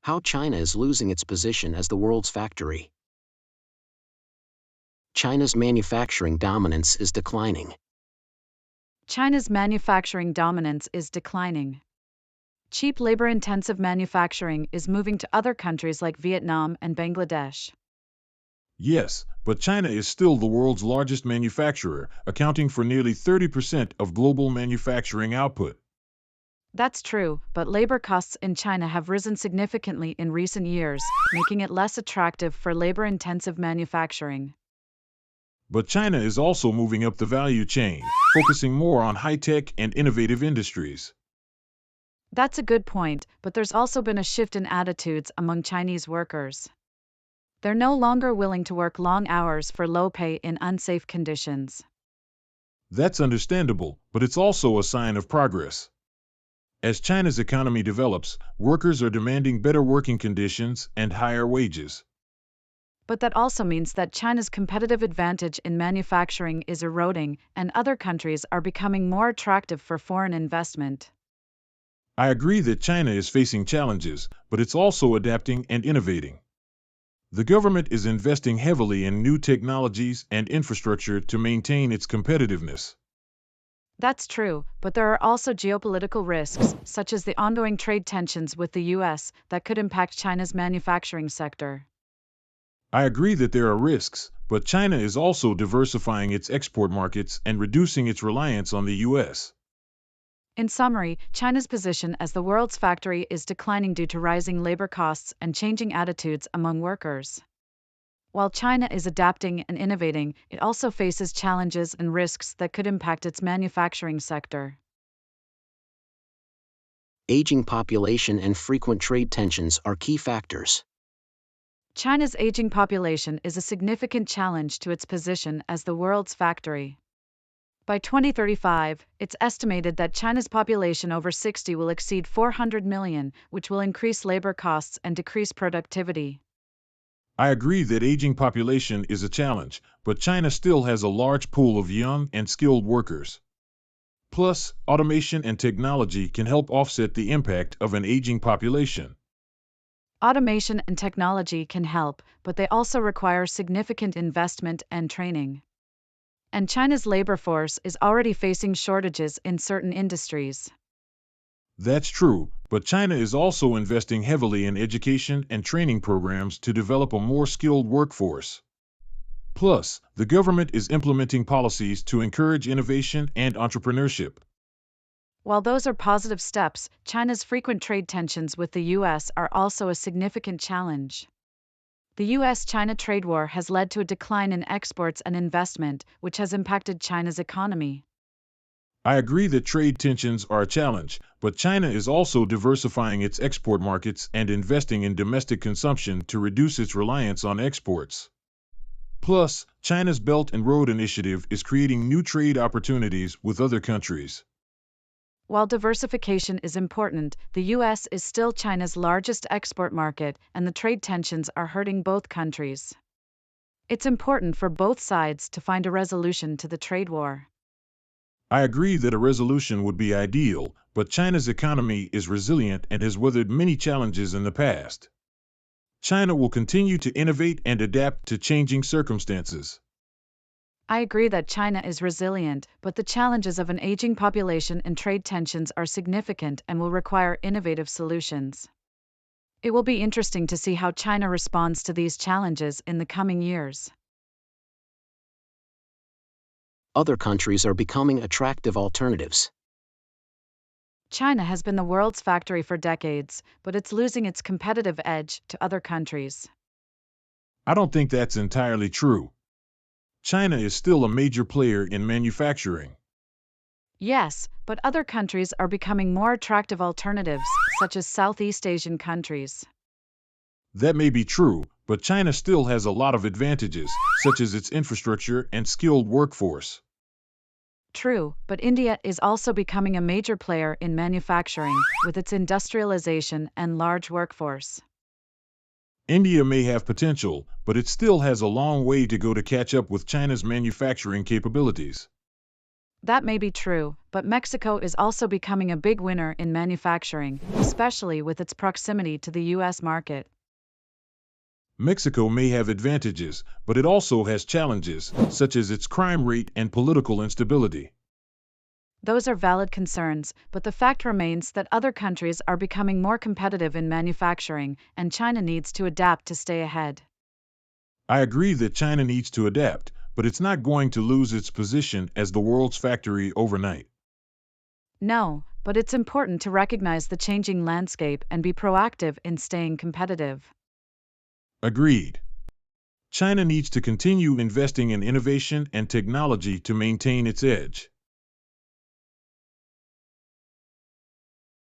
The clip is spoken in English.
How China is losing its position as the world's factory. China's manufacturing dominance is declining. China's manufacturing dominance is declining. Cheap labor-intensive manufacturing is moving to other countries like Vietnam and Bangladesh. Yes, but China is still the world's largest manufacturer, accounting for nearly 30% of global manufacturing output. That's true, but labor costs in China have risen significantly in recent years, making it less attractive for labor-intensive manufacturing. But China is also moving up the value chain, focusing more on high-tech and innovative industries. That's a good point, but there's also been a shift in attitudes among Chinese workers. They're no longer willing to work long hours for low pay in unsafe conditions. That's understandable, but it's also a sign of progress. As China's economy develops, workers are demanding better working conditions and higher wages. But that also means that China's competitive advantage in manufacturing is eroding, and other countries are becoming more attractive for foreign investment. I agree that China is facing challenges, but it's also adapting and innovating. The government is investing heavily in new technologies and infrastructure to maintain its competitiveness. That's true, but there are also geopolitical risks, such as the ongoing trade tensions with the US, that could impact China's manufacturing sector. I agree that there are risks, but China is also diversifying its export markets and reducing its reliance on the US. In summary, China's position as the world's factory is declining due to rising labor costs and changing attitudes among workers. While China is adapting and innovating, it also faces challenges and risks that could impact its manufacturing sector. Aging population and frequent trade tensions are key factors. China's aging population is a significant challenge to its position as the world's factory. By 2035, it's estimated that China's population over 60 will exceed 400 million, which will increase labor costs and decrease productivity. I agree that aging population is a challenge, but China still has a large pool of young and skilled workers. Plus, automation and technology can help offset the impact of an aging population. Automation and technology can help, but they also require significant investment and training. And China's labor force is already facing shortages in certain industries. That's true, but China is also investing heavily in education and training programs to develop a more skilled workforce. Plus, the government is implementing policies to encourage innovation and entrepreneurship. While those are positive steps, China's frequent trade tensions with the US are also a significant challenge. The US-China trade war has led to a decline in exports and investment, which has impacted China's economy. I agree that trade tensions are a challenge, but China is also diversifying its export markets and investing in domestic consumption to reduce its reliance on exports. Plus, China's Belt and Road Initiative is creating new trade opportunities with other countries. While diversification is important, the US is still China's largest export market, and the trade tensions are hurting both countries. It's important for both sides to find a resolution to the trade war. I agree that a resolution would be ideal, but China's economy is resilient and has weathered many challenges in the past. China will continue to innovate and adapt to changing circumstances. I agree that China is resilient, but the challenges of an aging population and trade tensions are significant and will require innovative solutions. It will be interesting to see how China responds to these challenges in the coming years. Other countries are becoming attractive alternatives. China has been the world's factory for decades, but it's losing its competitive edge to other countries. I don't think that's entirely true. China is still a major player in manufacturing. Yes, but other countries are becoming more attractive alternatives, such as Southeast Asian countries. That may be true, but China still has a lot of advantages, such as its infrastructure and skilled workforce. True, but India is also becoming a major player in manufacturing, with its industrialization and large workforce. India may have potential, but it still has a long way to go to catch up with China's manufacturing capabilities. That may be true, but Mexico is also becoming a big winner in manufacturing, especially with its proximity to the US market. Mexico may have advantages, but it also has challenges, such as its crime rate and political instability. Those are valid concerns, but the fact remains that other countries are becoming more competitive in manufacturing, and China needs to adapt to stay ahead. I agree that China needs to adapt, but it's not going to lose its position as the world's factory overnight. No, but it's important to recognize the changing landscape and be proactive in staying competitive. Agreed. China needs to continue investing in innovation and technology to maintain its edge.